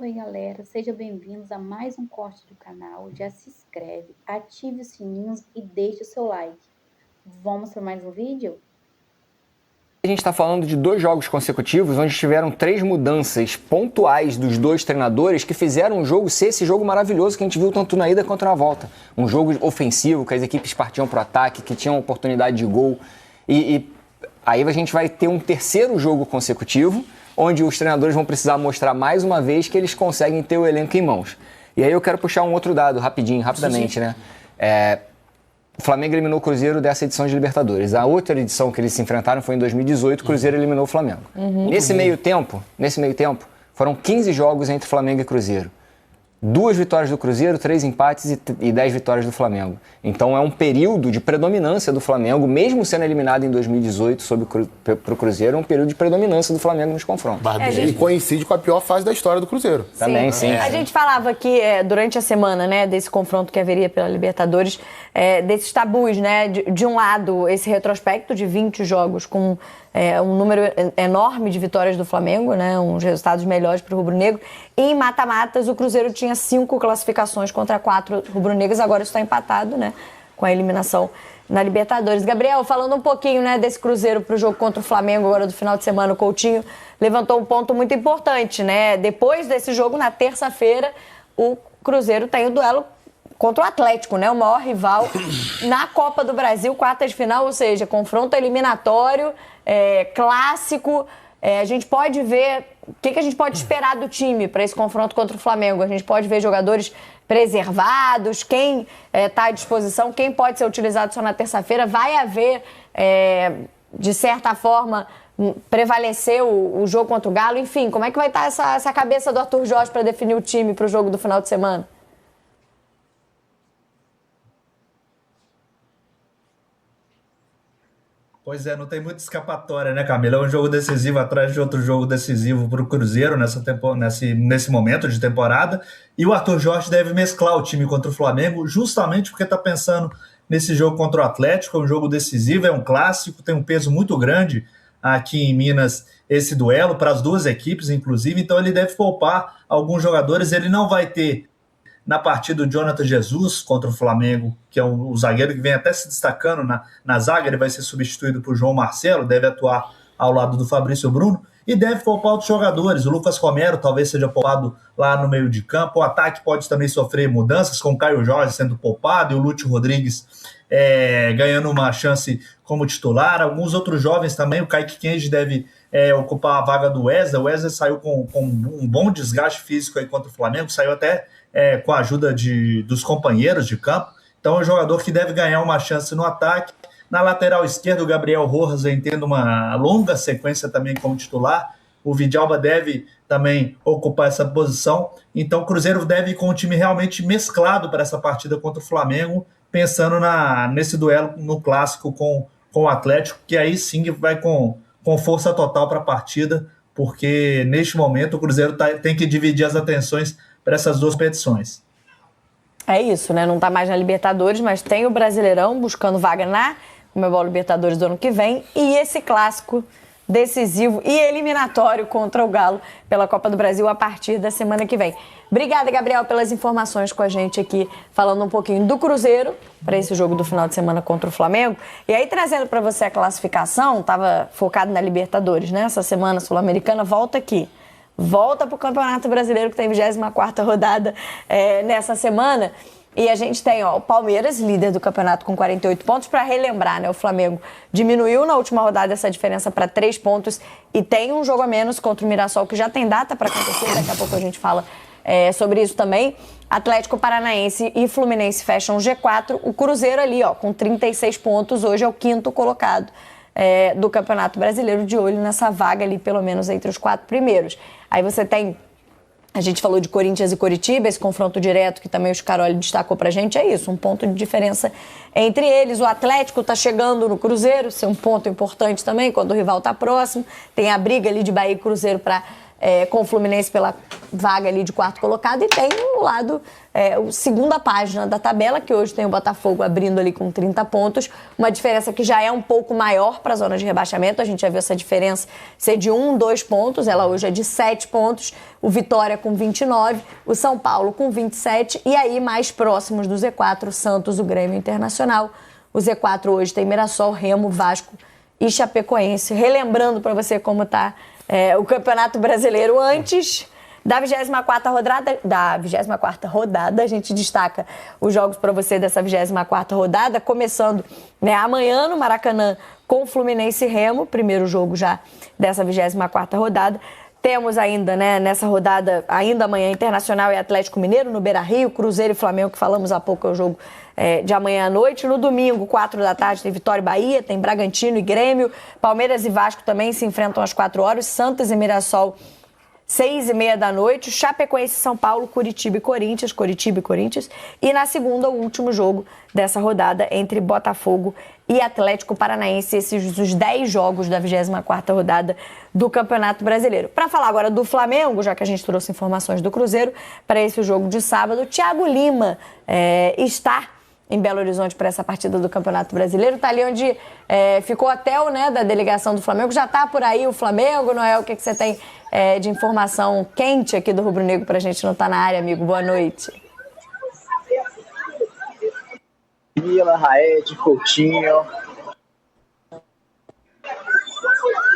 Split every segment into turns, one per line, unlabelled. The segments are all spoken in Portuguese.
Oi, galera, sejam bem-vindos a mais um corte do canal. Já se inscreve, ative os sininhos e deixe o seu like. Vamos para mais um vídeo?
A gente está falando de 2 jogos consecutivos onde tiveram 3 mudanças pontuais dos 2 treinadores que fizeram o jogo ser esse jogo maravilhoso que a gente viu tanto na ida quanto na volta. Um jogo ofensivo, que as equipes partiam para o ataque, que tinham oportunidade de gol. E aí a gente vai ter um terceiro jogo consecutivo onde os treinadores vão precisar mostrar mais uma vez que eles conseguem ter o elenco em mãos. E aí eu quero puxar um outro dado rapidamente, né? O Flamengo eliminou o Cruzeiro dessa edição de Libertadores. A outra edição que eles se enfrentaram foi em 2018, o Cruzeiro eliminou o Flamengo. Nesse meio tempo, foram 15 jogos entre Flamengo e Cruzeiro. 2 vitórias do Cruzeiro, 3 empates e 10 vitórias do Flamengo. Então é um período de predominância do Flamengo, mesmo sendo eliminado em 2018 para o Cruzeiro, é um período de predominância do Flamengo nos confrontos.
E coincide com a pior fase da história do Cruzeiro.
Também, sim.
A gente falava aqui durante a semana, né, desse confronto que haveria pela Libertadores, desses tabus, né, de um lado esse retrospecto de 20 jogos com um número enorme de vitórias do Flamengo, né, uns resultados melhores para o rubro-negro. E em mata-matas o Cruzeiro tinha 5 classificações contra 4 rubro-negros, agora está empatado, né, com a eliminação na Libertadores. Gabriel, falando um pouquinho, né, desse Cruzeiro para o jogo contra o Flamengo agora do final de semana, o Coutinho levantou um ponto muito importante, né? Depois desse jogo, na terça-feira, o Cruzeiro tem o duelo contra o Atlético, né? O maior rival na Copa do Brasil, quarta de final, ou seja, confronto eliminatório, clássico. A gente pode ver o que a gente pode esperar do time para esse confronto contra o Flamengo. A gente pode ver jogadores preservados, quem está à disposição, quem pode ser utilizado só na terça-feira. Vai haver, de certa forma, prevalecer o jogo contra o Galo. Enfim, como é que vai estar essa cabeça do Arthur Jorge para definir o time para o jogo do final de semana?
Pois é, não tem muita escapatória, né, Camila? É um jogo decisivo atrás de outro jogo decisivo para o Cruzeiro nesse momento de temporada. E o Arthur Jorge deve mesclar o time contra o Flamengo, justamente porque está pensando nesse jogo contra o Atlético. É um jogo decisivo, é um clássico, tem um peso muito grande aqui em Minas esse duelo, para as duas equipes, inclusive. Então ele deve poupar alguns jogadores. Ele não vai ter na partida o Jonathan Jesus contra o Flamengo, que é o zagueiro que vem até se destacando na zaga. Ele vai ser substituído por João Marcelo, deve atuar ao lado do Fabrício Bruno, e deve poupar outros jogadores. O Lucas Romero talvez seja poupado lá no meio de campo. O ataque pode também sofrer mudanças, com o Caio Jorge sendo poupado e o Lúcio Rodrigues ganhando uma chance como titular. Alguns outros jovens também, o Kaique Kenji deve ocupar a vaga do Wesley. O Wesley saiu com um bom desgaste físico aí contra o Flamengo, saiu até com a ajuda dos companheiros de campo. Então é um jogador que deve ganhar uma chance no ataque. Na lateral esquerda, o Gabriel Rojas vem tendo uma longa sequência também como titular. O Vidalba deve também ocupar essa posição. Então o Cruzeiro deve ir com um time realmente mesclado para essa partida contra o Flamengo, pensando nesse duelo no clássico com o Atlético, que aí sim vai com força total para a partida, porque neste momento o Cruzeiro tem que dividir as atenções para essas duas competições.
É isso, né? Não está mais na Libertadores, mas tem o Brasileirão buscando vaga na Conmebol Libertadores do ano que vem, e esse clássico decisivo e eliminatório contra o Galo pela Copa do Brasil a partir da semana que vem. Obrigada, Gabriel, pelas informações com a gente aqui, falando um pouquinho do Cruzeiro para esse jogo do final de semana contra o Flamengo. E aí, trazendo para você a classificação, estava focado na Libertadores, né? Essa semana sul-americana volta aqui. Volta para o Campeonato Brasileiro, que tem 24ª rodada nessa semana. E a gente tem o Palmeiras, líder do campeonato, com 48 pontos. Para relembrar, né, o Flamengo diminuiu na última rodada essa diferença para 3 pontos e tem um jogo a menos contra o Mirassol, que já tem data para acontecer. Daqui a pouco a gente fala sobre isso também. Atlético Paranaense e Fluminense fecham o G4. O Cruzeiro ali, com 36 pontos, hoje é o 5º colocado do Campeonato Brasileiro, de olho nessa vaga ali, pelo menos entre os 4 primeiros. Aí você tem... A gente falou de Corinthians e Coritiba, esse confronto direto que também o Scaroli destacou pra gente, é isso, um ponto de diferença entre eles. O Atlético tá chegando no Cruzeiro, isso é um ponto importante também, quando o rival tá próximo. Tem a briga ali de Bahia e Cruzeiro com o Fluminense pela vaga ali de quarto colocado, e tem o lado, a segunda página da tabela, que hoje tem o Botafogo abrindo ali com 30 pontos, uma diferença que já é um pouco maior para a zona de rebaixamento. A gente já viu essa diferença ser de 2 pontos, ela hoje é de 7 pontos, o Vitória com 29, o São Paulo com 27, e aí mais próximos do Z4, o Santos, o Grêmio Internacional. O Z4 hoje tem Mirassol, Remo, Vasco e Chapecoense. Relembrando para você como está o Campeonato Brasileiro antes da 24ª rodada, a gente destaca os jogos para você dessa 24ª rodada, começando amanhã no Maracanã com Fluminense e Remo, primeiro jogo já dessa 24ª rodada. Temos ainda, nessa rodada, ainda amanhã, Internacional e Atlético Mineiro, no Beira-Rio, Cruzeiro e Flamengo, que falamos há pouco, é o jogo de amanhã à noite. No domingo, 4 da tarde, tem Vitória e Bahia, tem Bragantino e Grêmio, Palmeiras e Vasco também se enfrentam às 4 horas, Santos e Mirassol, 6h30 da noite, Chapecoense e São Paulo, Curitiba e Corinthians, e na segunda, o último jogo dessa rodada entre Botafogo e Atlético Paranaense, esses os 10 jogos da 24ª rodada do Campeonato Brasileiro. Para falar agora do Flamengo, já que a gente trouxe informações do Cruzeiro, para esse jogo de sábado, Thiago Lima está em Belo Horizonte para essa partida do Campeonato Brasileiro. Está ali onde ficou o hotel da delegação do Flamengo. Já está por aí o Flamengo, Noel? O que você tem de informação quente aqui do Rubro Negro para a gente não estar na área, amigo? Boa noite.
Mila, Raed, Coutinho.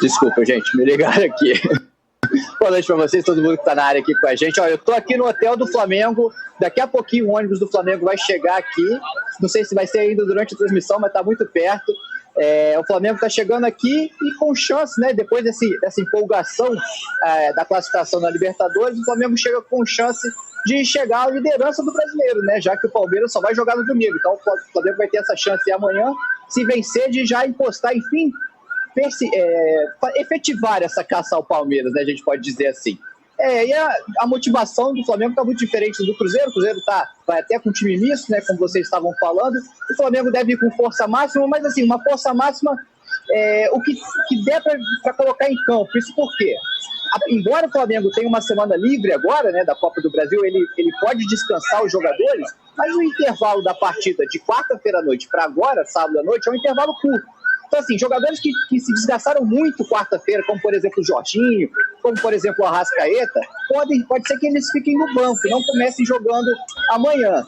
Desculpa, gente, me ligaram aqui. Boa noite para vocês, todo mundo que está na área aqui com a gente. Olha, eu estou aqui no hotel do Flamengo. Daqui a pouquinho o ônibus do Flamengo vai chegar aqui. Não sei se vai ser ainda durante a transmissão, mas está muito perto. O Flamengo está chegando aqui e com chance, depois dessa empolgação da classificação na Libertadores, o Flamengo chega com chance de chegar à liderança do brasileiro, já que o Palmeiras só vai jogar no domingo. Então o Flamengo vai ter essa chance amanhã, se vencer, de já encostar, enfim, efetivar essa caça ao Palmeiras, a gente pode dizer assim. E a motivação do Flamengo está muito diferente do Cruzeiro. O Cruzeiro vai até com time misto, como vocês estavam falando. O Flamengo deve ir com força máxima, mas assim, uma força máxima o que der para colocar em campo. Isso por quê? Embora o Flamengo tenha uma semana livre agora, da Copa do Brasil, ele pode descansar os jogadores, mas o intervalo da partida de quarta-feira à noite para agora, sábado à noite, é um intervalo curto. Então, assim, jogadores que se desgastaram muito quarta-feira, como, por exemplo, o Jorginho, como, por exemplo, o Arrascaeta, pode ser que eles fiquem no banco, não comecem jogando amanhã.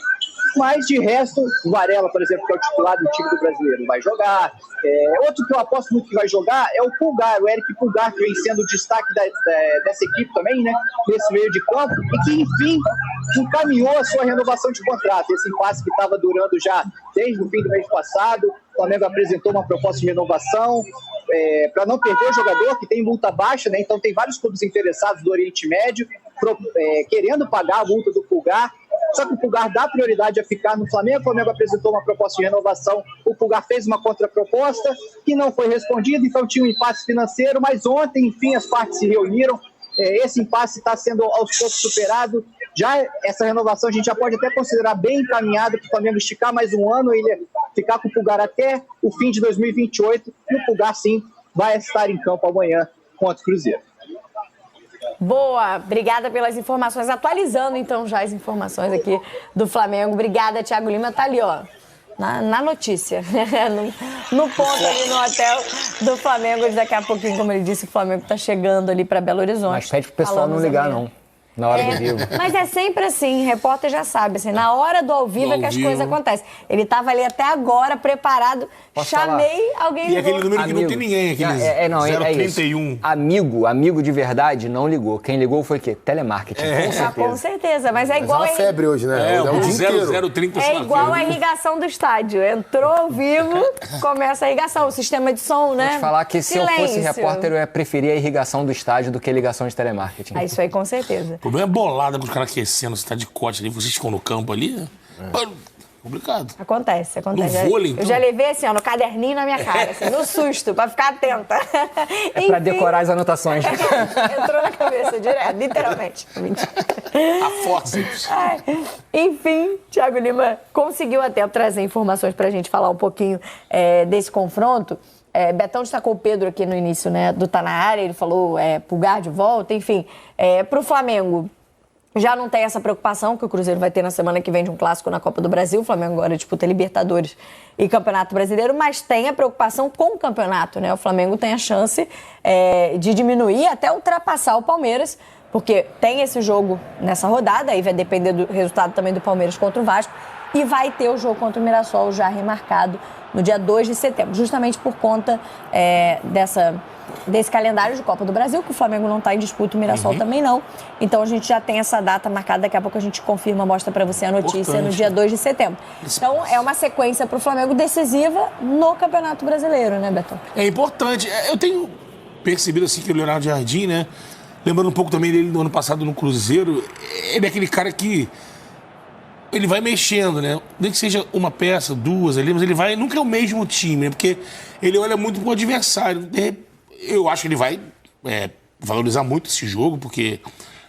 Mas, de resto, o Varela, por exemplo, que é o titular do time do brasileiro, vai jogar. Outro que eu aposto muito que vai jogar é o Pulgar, o Eric Pulgar, que vem sendo o destaque dessa equipe também, nesse meio de campo, e que, enfim, encaminhou a sua renovação de contrato. Esse impasse que estava durando já desde o fim do mês passado, o Flamengo apresentou uma proposta de renovação para não perder o jogador, que tem multa baixa, então tem vários clubes interessados do Oriente Médio querendo pagar a multa do Pulgar. Só que o Pulgar dá prioridade a ficar no Flamengo. O Flamengo apresentou uma proposta de renovação, o Pulgar fez uma contraproposta que não foi respondida, então tinha um impasse financeiro, mas ontem, enfim, as partes se reuniram. Esse impasse está sendo aos poucos superado. Já essa renovação a gente já pode até considerar bem encaminhada para o Flamengo esticar mais um ano, ele ficar com o Pulgar até o fim de 2028, e o Pulgar, sim, vai estar em campo amanhã contra o Cruzeiro.
Boa, obrigada pelas informações. Atualizando, então, já as informações aqui do Flamengo. Obrigada, Thiago Lima. Tá ali, ó, na notícia, no ponto ali no hotel do Flamengo. Daqui a pouquinho, como ele disse, o Flamengo tá chegando ali para Belo Horizonte.
Mas pede pro pessoal não ligar, não. Na hora do vivo.
Mas é sempre assim, repórter já sabe, assim, na hora do ao vivo é que as coisas acontecem. Ele estava ali até agora, preparado, chamei, alguém ligou.
E aquele número que não tem ninguém, aquele 031.
Amigo de verdade não ligou. Quem ligou foi o quê? Telemarketing, com certeza.
Com certeza, mas é igual...
Mas é uma febre hoje, né?
O 0030.
É igual a irrigação do estádio. Entrou ao vivo, começa a irrigação, o sistema de som, né?
Vou te falar que
Silêncio.
Se eu fosse repórter, eu ia preferir a irrigação do estádio do que a ligação de telemarketing.
Isso aí, com certeza.
O problema é bolada pros caras aquecendo, você tá de cote ali, vocês ficam no campo ali. Complicado.
Acontece.
No vôlei, então?
Eu já levei assim, ó, no caderninho na minha cara, assim, no susto, pra ficar atenta.
É pra decorar as anotações.
Entrou na cabeça direto, literalmente.
A força.
Enfim, Thiago Lima conseguiu até trazer informações pra gente falar um pouquinho desse confronto. Betão destacou o Pedro aqui no início, né, do Tá Na Área, ele falou Pulgar de volta, enfim. Pro Flamengo, Já não tem essa preocupação que o Cruzeiro vai ter na semana que vem de um clássico na Copa do Brasil. O Flamengo agora disputa Libertadores e Campeonato Brasileiro, mas tem a preocupação com o campeonato, né? O Flamengo tem a chance de diminuir até ultrapassar o Palmeiras, porque tem esse jogo nessa rodada, aí vai depender do resultado também do Palmeiras contra o Vasco, e vai ter o jogo contra o Mirassol já remarcado no dia 2 de setembro, justamente por conta desse calendário de Copa do Brasil, que o Flamengo não está em disputa, o Mirassol também não. Então a gente já tem essa data marcada, daqui a pouco a gente confirma, mostra para você a notícia no dia 2 de setembro. Então é uma sequência para o Flamengo decisiva no Campeonato Brasileiro, né, Betão?
É importante. Eu tenho percebido assim que o Leonardo Jardim, né, lembrando um pouco também dele do ano passado no Cruzeiro, ele é aquele cara que ele vai mexendo, né? Nem que seja uma peça, duas ali, mas ele vai... Nunca é o mesmo time, né? Porque ele olha muito pro adversário. Eu acho que ele vai valorizar muito esse jogo, porque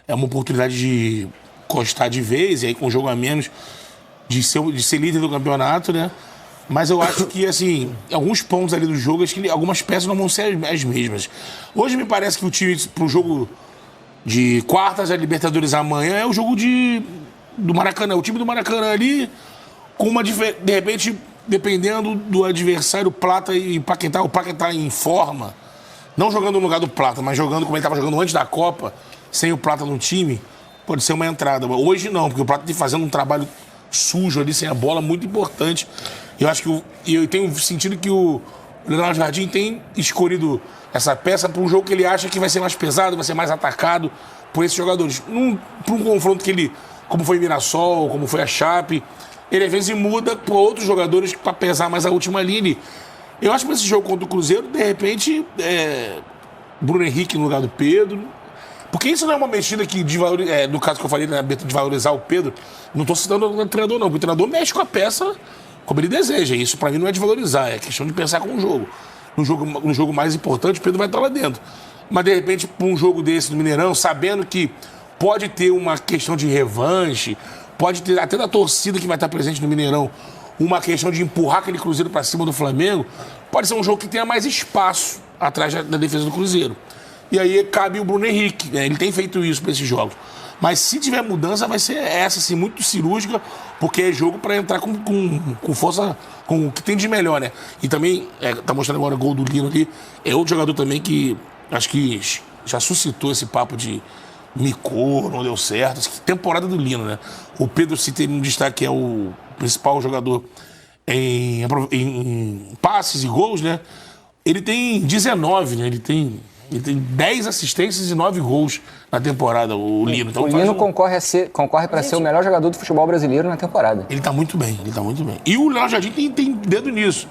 é uma oportunidade de encostar de vez, e aí com um jogo a menos, de ser líder do campeonato, né? Mas eu acho que, assim, alguns pontos ali do jogo, acho que algumas peças não vão ser as mesmas. Hoje me parece que o time pro jogo de quartas da Libertadores amanhã é o jogo do Maracanã. O time do Maracanã ali, com uma diferença, de repente, dependendo do adversário, Plata e Paquetá, o Paquetá em forma, não jogando no lugar do Plata, mas jogando como ele estava jogando antes da Copa, sem o Plata no time, pode ser uma entrada. Hoje não, porque o Plata está fazendo um trabalho sujo ali, sem a bola, muito importante. Eu acho que eu tenho sentido que o Leonardo Jardim tem escolhido essa peça para um jogo que ele acha que vai ser mais pesado, vai ser mais atacado por esses jogadores. Para um confronto que ele, como foi Mirassol, como foi a Chape, ele às vezes muda para outros jogadores para pesar mais a última linha ali. Eu acho que esse jogo contra o Cruzeiro, de repente, Bruno Henrique no lugar do Pedro. Porque isso não é uma mexida que, no caso que eu falei, né, de valorizar o Pedro, não estou citando o treinador, não. Porque o treinador mexe com a peça como ele deseja. Isso, para mim, não é de valorizar, é questão de pensar com o jogo. No jogo mais importante, o Pedro vai estar lá dentro. Mas, de repente, para um jogo desse do Mineirão, sabendo que pode ter uma questão de revanche, pode ter até da torcida que vai estar presente no Mineirão, uma questão de empurrar aquele Cruzeiro para cima do Flamengo, pode ser um jogo que tenha mais espaço atrás da defesa do Cruzeiro. E aí cabe o Bruno Henrique, né? Ele tem feito isso para esses jogos. Mas se tiver mudança, vai ser essa, assim, muito cirúrgica, porque é jogo para entrar com força, com o que tem de melhor, né? E também, tá mostrando agora o gol do Lino ali, é outro jogador também que acho que já suscitou esse papo de micou, não deu certo. Que temporada do Lino, né? O Pedro, se tem um destaque, é o principal jogador em passes e gols, né? Ele tem 19, né? Ele tem 10 assistências e 9 gols na temporada, o Lino. Então,
o Lino concorre para ser o melhor jogador do futebol brasileiro na temporada.
Ele tá muito bem, E o Leonardo Jardim tem dedo nisso.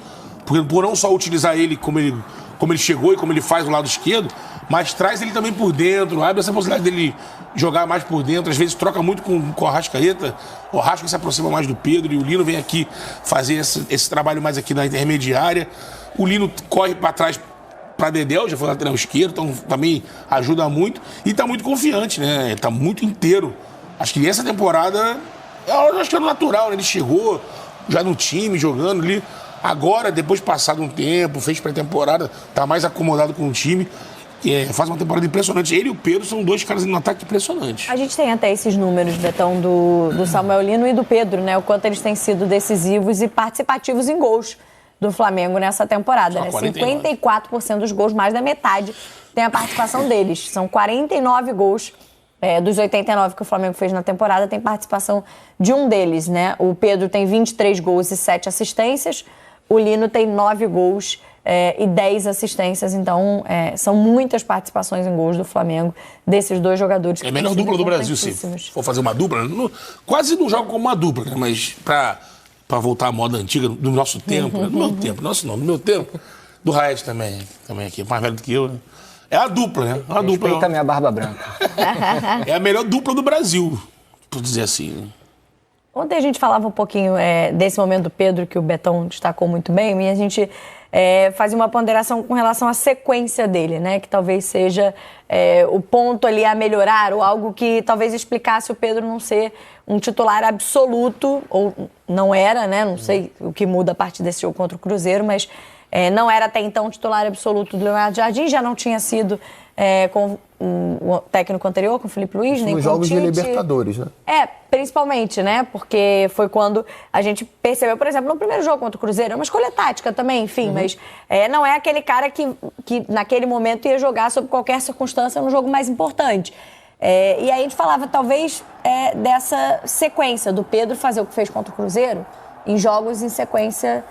Porque por não só utilizar ele como ele chegou e como ele faz do lado esquerdo, mas traz ele também por dentro, abre essa possibilidade dele jogar mais por dentro, às vezes troca muito com o Arrascaeta, o Arrasca se aproxima mais do Pedro e o Lino vem aqui fazer esse trabalho mais aqui na intermediária. O Lino corre para trás para Dedéu, já foi lateral esquerdo, então também ajuda muito e tá muito confiante, né? Tá muito inteiro. Acho que essa temporada, eu acho que é natural, né? Ele chegou já no time, jogando ali. Agora, depois de passado um tempo, fez pré-temporada, tá mais acomodado com o time. Faz uma temporada impressionante. Ele e o Pedro são dois caras no ataque impressionantes.
A gente tem até esses números, Betão, do Samuel Lino e do Pedro, né? O quanto eles têm sido decisivos e participativos em gols do Flamengo nessa temporada, né? 54% dos gols, mais da metade, tem a participação deles. São 49 gols dos 89 que o Flamengo fez na temporada, tem participação de um deles, né? O Pedro tem 23 gols e 7 assistências, o Lino tem 9 gols e 10 assistências, então são muitas participações em gols do Flamengo, desses dois jogadores.
É a melhor dupla do Brasil, se for fazer uma dupla. Quase não joga como uma dupla, né? Mas para voltar à moda antiga, do nosso tempo, né? Do meu tempo, nosso não, do meu tempo, do Raed também aqui, mais velho do que eu, né? É a dupla, né? A dupla.
Respeita a minha barba branca.
É a melhor dupla do Brasil, por dizer assim, né?
Ontem a gente falava um pouquinho desse momento do Pedro, que o Betão destacou muito bem, e a gente fazia uma ponderação com relação à sequência dele, né? Que talvez seja o ponto ali a melhorar, ou algo que talvez explicasse o Pedro não ser um titular absoluto, ou não era, né? Não sei o que muda a partir desse jogo contra o Cruzeiro, mas não era até então titular absoluto do Leonardo Jardim, já não tinha sido o técnico anterior, com o Felipe Luiz, nem com o Tite.
Nos jogos de Libertadores, né?
Principalmente, né? Porque foi quando a gente percebeu, por exemplo, no primeiro jogo contra o Cruzeiro, é uma escolha tática também, enfim, mas não é aquele cara que naquele momento ia jogar sob qualquer circunstância no jogo mais importante. E aí a gente falava, talvez, dessa sequência do Pedro fazer o que fez contra o Cruzeiro em jogos em sequência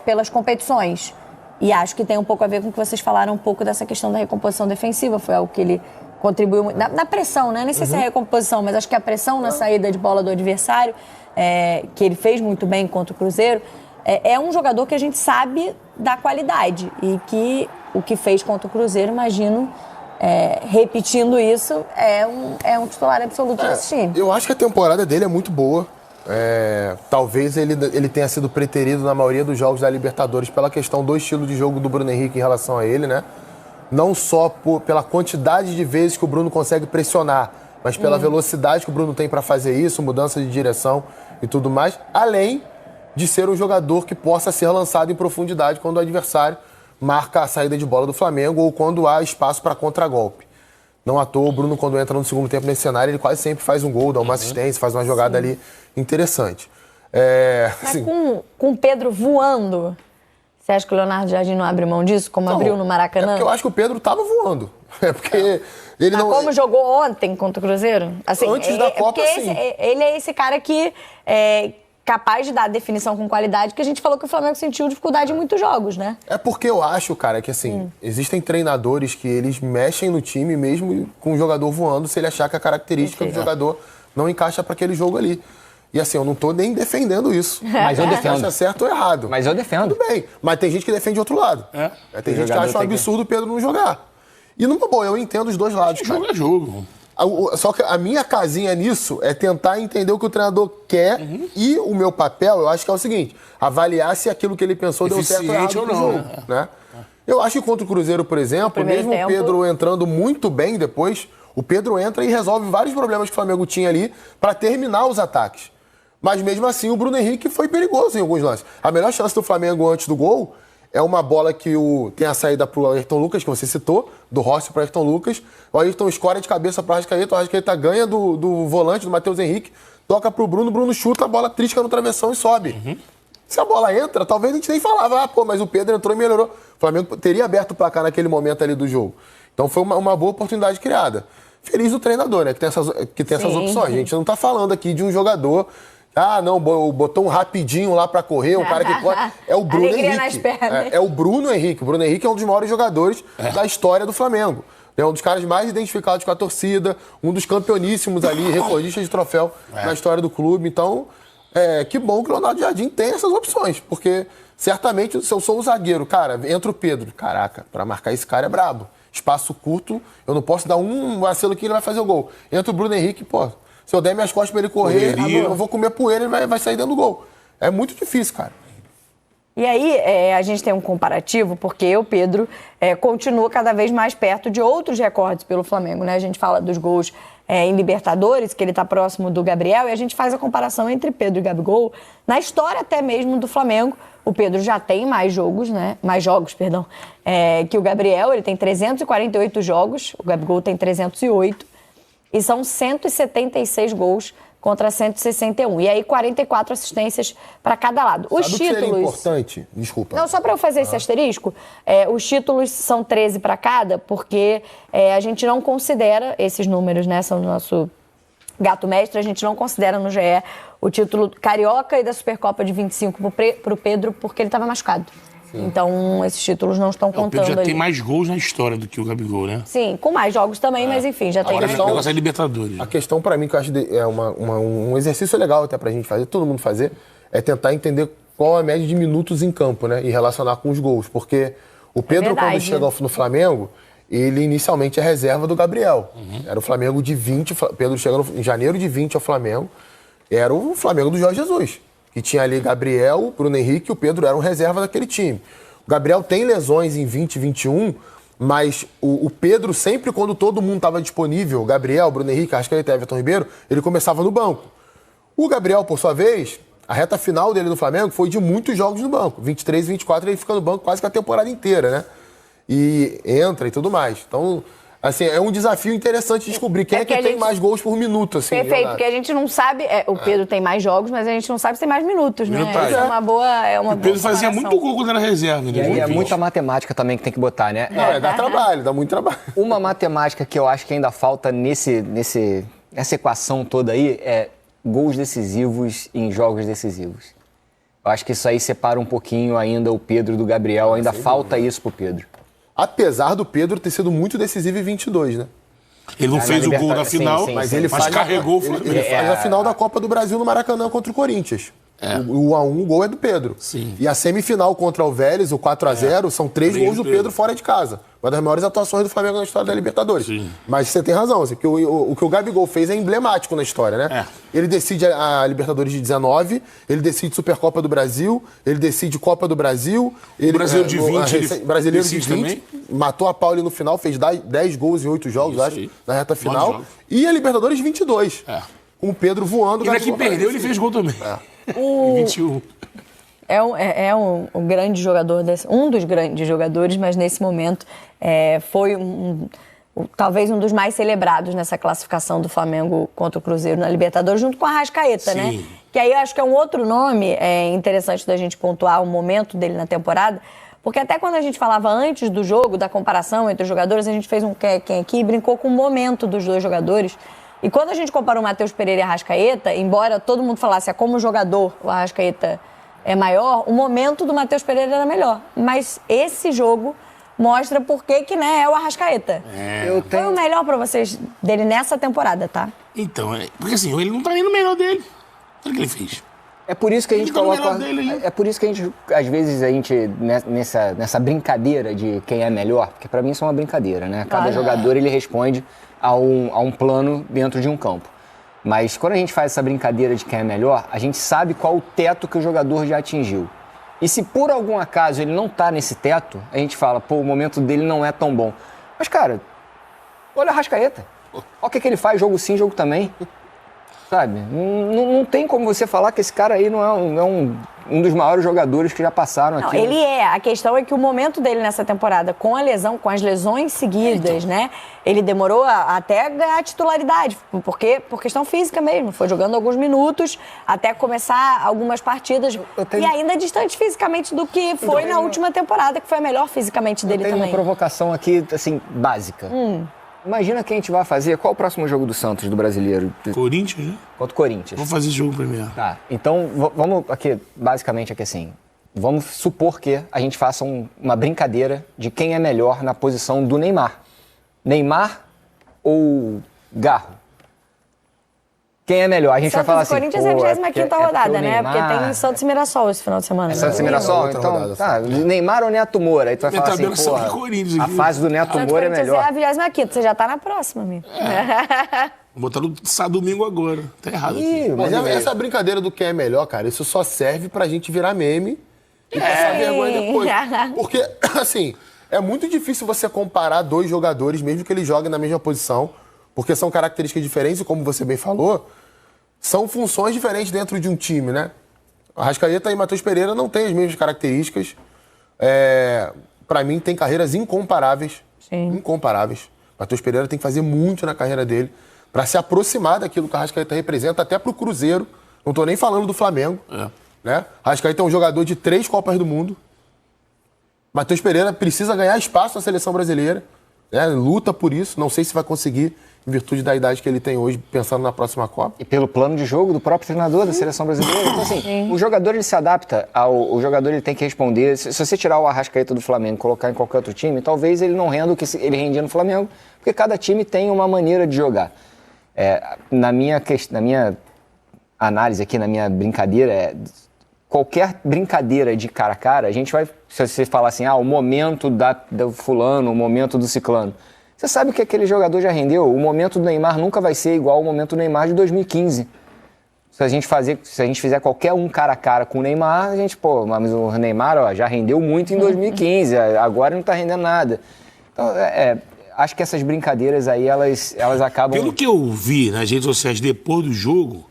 pelas competições. E acho que tem um pouco a ver com o que vocês falaram um pouco dessa questão da recomposição defensiva. Foi algo que ele contribuiu muito. Na pressão, né? Nem sei se é recomposição, mas acho que a pressão na saída de bola do adversário, que ele fez muito bem contra o Cruzeiro, é um jogador que a gente sabe da qualidade. E que o que fez contra o Cruzeiro, imagino, repetindo isso, é um titular absoluto desse time.
Eu acho que a temporada dele é muito boa. Talvez ele tenha sido preterido na maioria dos jogos da Libertadores pela questão do estilo de jogo do Bruno Henrique em relação a ele, né? Não só pela quantidade de vezes que o Bruno consegue pressionar, mas pela velocidade que o Bruno tem para fazer isso, mudança de direção e tudo mais, além de ser um jogador que possa ser lançado em profundidade quando o adversário marca a saída de bola do Flamengo ou quando há espaço para contragolpe. Não à toa, o Bruno, quando entra no segundo tempo nesse cenário, ele quase sempre faz um gol, dá uma assistência, faz uma jogada ali interessante.
Mas assim, com o Pedro voando, você acha que o Leonardo Jardim não abre mão disso, como abriu no Maracanã?
Porque eu acho que o Pedro estava voando. Porque ele não...
Como jogou ontem contra o Cruzeiro? Assim,
antes da Copa, sim.
Ele é esse cara que capaz de dar definição com qualidade, que a gente falou que o Flamengo sentiu dificuldade em muitos jogos, né?
É porque eu acho, cara, que assim, existem treinadores que eles mexem no time mesmo com o jogador voando se ele achar que a característica do jogador não encaixa para aquele jogo ali. E assim, eu não tô nem defendendo isso.
Mas eu defendo.
Acha certo ou errado.
Mas eu defendo.
Tudo bem. Mas tem gente que defende outro lado. Tem gente que acha um absurdo o Pedro não jogar. E numa boa, eu entendo os dois lados, cara.
Jogo é jogo.
Só que a minha casinha nisso é tentar entender o que o treinador quer e o meu papel, eu acho que é o seguinte, avaliar se aquilo que ele pensou deu certo ou errado no jogo, né? Eu acho que contra o Cruzeiro, por exemplo, mesmo o Pedro entrando muito bem depois, o Pedro entra e resolve vários problemas que o Flamengo tinha ali para terminar os ataques. Mas mesmo assim o Bruno Henrique foi perigoso em alguns lances. A melhor chance do Flamengo antes do gol é uma bola que tem a saída pro Ayrton Lucas, que você citou, do Rossi pro Ayrton Lucas. O Ayrton escora de cabeça pro Arrascaeta, o Arrascaeta ganha do volante, do Matheus Henrique, toca pro Bruno, o Bruno chuta, a bola trisca no travessão e sobe. Se a bola entra, talvez a gente nem falava, mas o Pedro entrou e melhorou. O Flamengo teria aberto o placar naquele momento ali do jogo. Então foi uma boa oportunidade criada. Feliz o treinador, né, que tem essas opções. A gente não tá falando aqui de um jogador... não, botou um rapidinho lá pra correr, um cara que corre. É o Bruno Henrique. É o Bruno Henrique. O Bruno Henrique é um dos maiores jogadores da história do Flamengo. É um dos caras mais identificados com a torcida, um dos campeoníssimos ali, recordistas de troféu na história do clube. Então, que bom que o Leonardo Jardim tem essas opções, porque certamente se eu sou o zagueiro, cara, entra o Pedro. Caraca, pra marcar esse cara é brabo. Espaço curto, eu não posso dar um vacilo que ele vai fazer o gol. Entra o Bruno Henrique, se eu der minhas costas pra ele correr, eu vou comer poeira e ele vai sair dentro do gol. É muito difícil, cara.
E aí, a gente tem um comparativo, porque o Pedro continua cada vez mais perto de outros recordes pelo Flamengo, né? A gente fala dos gols em Libertadores, que ele está próximo do Gabriel, e a gente faz a comparação entre Pedro e Gabigol. Na história até mesmo do Flamengo, o Pedro já tem mais jogos, que o Gabriel. Ele tem 348 jogos, o Gabigol tem 308. E são 176 gols contra 161. E aí, 44 assistências para cada lado. Os
Sabe
títulos...
O que seria importante? Desculpa.
Não, só para eu fazer esse asterisco, os títulos são 13 para cada, porque a gente não considera esses números, né? São do nosso gato mestre, a gente não considera no GE o título carioca e da Supercopa de 25 para o Pedro, porque ele estava machucado. Então, esses títulos não estão contando.
O Pedro já
ali.
tem mais gols na história do que o Gabigol, né?
Sim, com mais jogos também, mas enfim, já tem mais
O
jogos.
negócio é Libertadores.
A questão, pra mim, que eu acho um exercício legal até pra gente fazer, todo mundo fazer, é tentar entender qual é a média de minutos em campo, né? E relacionar com os gols. Porque o Pedro, quando chega no Flamengo, ele inicialmente é reserva do Gabriel. Era o Flamengo de 20, o Pedro chega em janeiro de 20 ao Flamengo, era o Flamengo do Jorge Jesus. Que tinha ali Gabriel, Bruno Henrique e o Pedro eram reserva daquele time. O Gabriel tem lesões em 20 e 21, mas o Pedro, sempre quando todo mundo estava disponível, Gabriel, Bruno Henrique, Arrascaeta e Everton Ribeiro, ele começava no banco. O Gabriel, por sua vez, a reta final dele no Flamengo foi de muitos jogos no banco. 23 e 24 ele fica no banco quase que a temporada inteira, né? E entra e tudo mais. Então, Assim, é um desafio interessante descobrir quem é que tem mais gols por minuto, assim.
Perfeito, porque a gente não sabe... o Pedro tem mais jogos, mas a gente não sabe se tem mais minutos, né?
Verdade.
Essa é uma boa...
O Pedro fazia muito gol quando era reserva.
E aí é muita matemática também que tem que botar, né?
Não, dá trabalho, dá muito trabalho.
Uma matemática que eu acho que ainda falta nessa equação toda aí é gols decisivos em jogos decisivos. Eu acho que isso aí separa um pouquinho ainda o Pedro do Gabriel, ainda falta isso pro Pedro.
Apesar do Pedro ter sido muito decisivo em 22, né?
Ele não fez o gol da final,
Mas ele
carregou o Flamengo.
Ele faz a final da Copa do Brasil no Maracanã contra o Corinthians. O 1x1, o gol é do Pedro.
Sim.
E a semifinal contra o Vélez, o 4x0, são 3 gols do Pedro fora de casa. Uma das maiores atuações do Flamengo na história da Libertadores.
Sim.
Mas você tem razão, assim, porque o que o Gabigol fez é emblemático na história, né? Ele decide a Libertadores de 19, ele decide Supercopa do Brasil, ele decide Copa do Brasil.
Brasileiro de 20.
Brasileiro de 20.
Também.
Matou a Pauli no final, fez 10 gols em 8 jogos, acho, na reta final. E a Libertadores de 22. Com o Pedro voando.
E na que perdeu, ele fez gol também. Em 21.
É um grande jogador, um dos grandes jogadores, mas nesse momento foi talvez um dos mais celebrados nessa classificação do Flamengo contra o Cruzeiro na Libertadores, junto com a Arrascaeta, né? Que aí eu acho que é um outro nome interessante da gente pontuar o momento dele na temporada, porque até quando a gente falava antes do jogo, da comparação entre os jogadores, a gente fez um quem aqui e brincou com o momento dos dois jogadores. E quando a gente comparou o Matheus Pereira e a Arrascaeta, embora todo mundo falasse como jogador o Arrascaeta é maior, o momento do Matheus Pereira era melhor. Mas esse jogo mostra por que né, é o Arrascaeta. Foi o melhor pra vocês dele nessa temporada, tá?
Então, porque assim, ele não tá nem no melhor dele. Olha o que ele fez.
É por isso que a gente coloca. É por isso que a gente, às vezes, nessa brincadeira de quem é melhor, porque pra mim isso é uma brincadeira, né? Cada jogador ele responde a um plano dentro de um campo. Mas quando a gente faz essa brincadeira de quem é melhor, a gente sabe qual o teto que o jogador já atingiu. E se por algum acaso ele não tá nesse teto, a gente fala, pô, o momento dele não é tão bom. Mas, cara, olha a Arrascaeta. Olha o que ele faz, jogo sim, jogo também. Sabe? Não tem como você falar que esse cara aí não é um dos maiores jogadores que já passaram aqui.
Não, ele é. A questão é que o momento dele nessa temporada, com a lesão, com as lesões seguidas, né? Ele demorou até ganhar a titularidade, por questão física mesmo. Foi jogando alguns minutos até começar algumas partidas. E ainda distante fisicamente do que foi na última temporada, que foi a melhor fisicamente dele também.
Tem uma provocação aqui, assim, básica. Imagina que a gente vai fazer. Qual o próximo jogo do Santos, do Brasileiro?
Corinthians, né?
Contra o Corinthians.
Vamos fazer esse jogo primeiro.
Tá, então vamos aqui, basicamente aqui assim. Vamos supor que a gente faça uma brincadeira de quem é melhor na posição do Neymar. Neymar ou Garro? Quem é melhor? A gente
Santos
vai falar assim...
Corinthians é a 25ª rodada, né? Porque tem Santos e Mirassol esse final de semana.
Santos e Mirassol? Então, tá. Neymar ou Neto Moura? Aí tu vai falar assim, porra, a fase do Neto Moura é melhor.
Santos é a 25ª, você já tá na próxima, amigo.
Vou botar no domingo agora. Tá errado aqui.
Mas essa brincadeira do quem é melhor, cara, isso só serve pra gente virar meme e passar vergonha depois. Porque, assim, é muito difícil você comparar dois jogadores, mesmo que eles joguem na mesma posição, porque são características diferentes e, como você bem falou, são funções diferentes dentro de um time, né? Arrascaeta e Matheus Pereira não têm as mesmas características. Pra mim, tem carreiras incomparáveis.
Sim.
Incomparáveis. Matheus Pereira tem que fazer muito na carreira dele para se aproximar daquilo que a Arrascaeta representa, até pro Cruzeiro. Não tô nem falando do Flamengo. Né? Arrascaeta é um jogador de 3 Copas do Mundo. Matheus Pereira precisa ganhar espaço na seleção brasileira. Né? Luta por isso. Não sei se vai conseguir, em virtude da idade que ele tem hoje, pensando na próxima Copa.
E pelo plano de jogo do próprio treinador da seleção brasileira. Então, assim, o jogador ele se adapta o jogador ele tem que responder. Se você tirar o Arrascaeta do Flamengo e colocar em qualquer outro time, talvez ele não renda o que ele rendia no Flamengo, porque cada time tem uma maneira de jogar. Na minha análise aqui, na minha brincadeira, qualquer brincadeira de cara a cara, a gente vai, se você falar assim, o momento do fulano, o momento do ciclano, você sabe que aquele jogador já rendeu. O momento do Neymar nunca vai ser igual ao momento do Neymar de 2015. Se a gente fizer qualquer um cara a cara com o Neymar, a gente, mas o Neymar já rendeu muito em 2015, agora não tá rendendo nada. Então, acho que essas brincadeiras aí, elas acabam...
Pelo que eu vi nas redes sociais depois do jogo,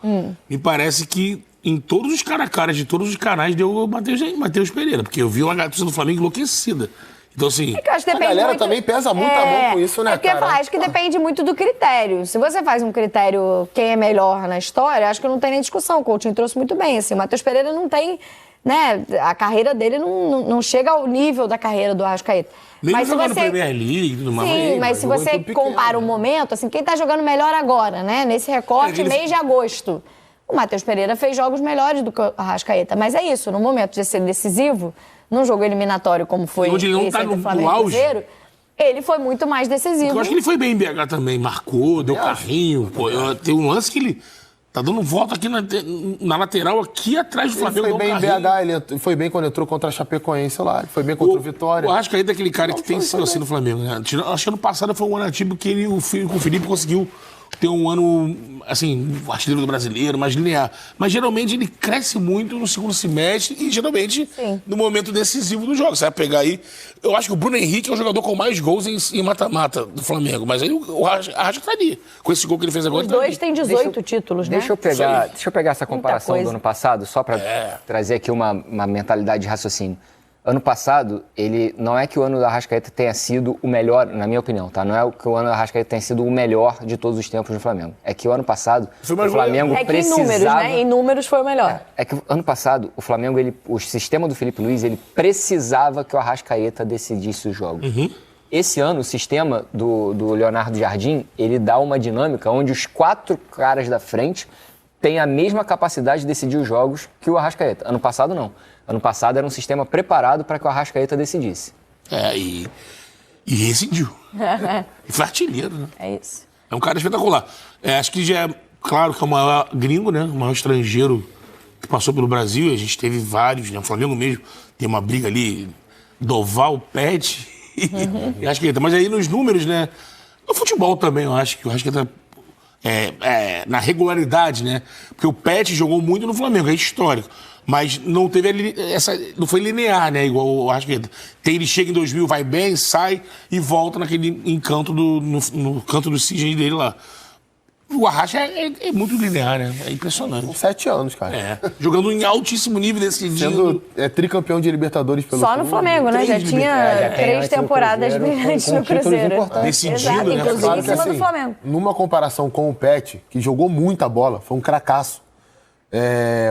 me parece que em todos os cara a cara de todos os canais deu o Matheus Pereira, porque eu vi uma torcida do Flamengo enlouquecida. Então, assim,
É que eu acho que
A
depende
galera
muito...
também pesa muito a mão com isso, né,
É porque eu ia
cara?
falar, acho que depende muito do critério. Se você faz um critério quem é melhor na história, acho que não tem nem discussão. O Coutinho trouxe muito bem, assim. O Matheus Pereira não tem, né? A carreira dele não chega ao nível da carreira do Arrascaeta.
mesmo
Mas se
jogando
você...
Premier League e tudo mais.
Sim, mas se
jogou em
você
clube pequeno,
compara o
né?
momento, assim, quem tá jogando melhor agora, né? Nesse recorte,
ele-
mês de agosto. O Matheus Pereira fez jogos melhores do que o Arrascaeta. Mas é isso, no momento de ser decisivo, num jogo eliminatório como foi
Onde ele não
esse
tá
entre
no
Flamengo e
auge.
Cruzeiro, ele foi muito mais decisivo.
Eu acho que ele foi bem em BH também, marcou, deu carrinho. Pô, tem um lance que ele tá dando volta aqui na lateral, aqui atrás do
Ele
Flamengo.
foi
deu um
bem em
carrinho.
BH, ele foi bem quando entrou contra a Chapecoense lá, ele foi bem contra o Vitória.
Eu acho que aí daquele cara que tem
foi
sido assim no Flamengo, né? Acho que ano passado foi um ano ativo que ele, com o Felipe conseguiu ter um ano, assim, artilheiro do brasileiro, mais linear. Mas geralmente ele cresce muito no segundo semestre e geralmente
Sim.
no momento decisivo do jogo. Você vai pegar aí. Eu acho que o Bruno Henrique é o jogador com mais gols em mata-mata do Flamengo. Mas aí o Arrasca tá ali. Com esse gol que ele fez agora.
Os
tá ali.
dois têm 18 títulos, né?
Deixa eu pegar essa comparação do
coisa.
ano passado, só para trazer aqui uma mentalidade de raciocínio. Ano passado, ele não é que o ano da Arrascaeta tenha sido o melhor, na minha opinião, tá? Não é que o ano da Arrascaeta tenha sido o melhor de todos os tempos no Flamengo. É que o ano passado,
Foi
o
mais
Flamengo
É que em
precisava...
números, né? Em números foi o melhor.
É que ano passado, o Flamengo, o sistema do Felipe Luiz, ele precisava que o Arrascaeta decidisse os jogos. Esse ano, o sistema do Leonardo Jardim, ele dá uma dinâmica onde os 4 caras da frente têm a mesma capacidade de decidir os jogos que o Arrascaeta. Ano passado, não. Ano passado era um sistema preparado para que o Arrascaeta decidisse.
E decidiu. E foi artilheiro, né?
É isso.
É um cara espetacular. Acho que já é claro que é o maior gringo, né? O maior estrangeiro que passou pelo Brasil. A gente teve vários, né? O Flamengo mesmo tem uma briga ali, Doval, Pet e Arrascaeta. Mas aí nos números, né? No futebol também, eu acho que o Arrascaeta na regularidade, né? Porque o Pet jogou muito no Flamengo, é histórico. Mas não teve não foi linear, né? Igual o Arrascaeta. Ele chega em 2000, vai bem, sai e volta naquele encanto no canto do cisne dele lá. O Arrasca é muito linear, né? É impressionante.
7 anos, cara.
Jogando em altíssimo nível decidindo.
Sendo tricampeão de Libertadores pelo
Só no
clube.
Flamengo, né? Já tinha 3 temporadas brilhantes no Cruzeiro.
Decidindo,
Exato,
né?
inclusive
Claro
em
que,
cima do
assim,
Flamengo.
numa comparação com o Pet, que jogou muita bola, foi um cracaço,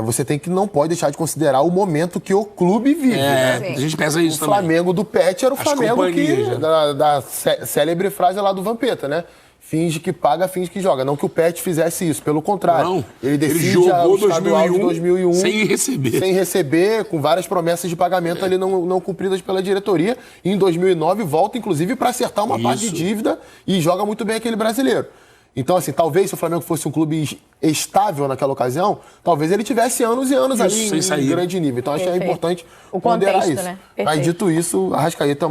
você não pode deixar de considerar o momento que o clube vive. Né?
A gente pensa isso
O
também.
Flamengo do Pet era o
As
Flamengo
companhias, né?
da célebre frase lá do Vampeta, né? Finge que paga, finge que joga. Não que o Pet fizesse isso, pelo contrário.
Não,
ele decide
jogou
o estadual de
2001 sem receber.
Sem receber, com várias promessas de pagamento ali não cumpridas pela diretoria. E em 2009 volta, inclusive, para acertar uma parte de dívida e joga muito bem aquele brasileiro. Então, assim, talvez se o Flamengo fosse um clube estável naquela ocasião, talvez ele tivesse anos e anos ali em grande nível. Então, acho que é importante ponderar
contexto,
isso.
né?
Mas,
Perfeito.
dito isso, a Arrascaeta,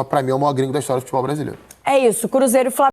para mim, é o maior gringo da história do futebol brasileiro.
É isso, Cruzeiro e Flamengo.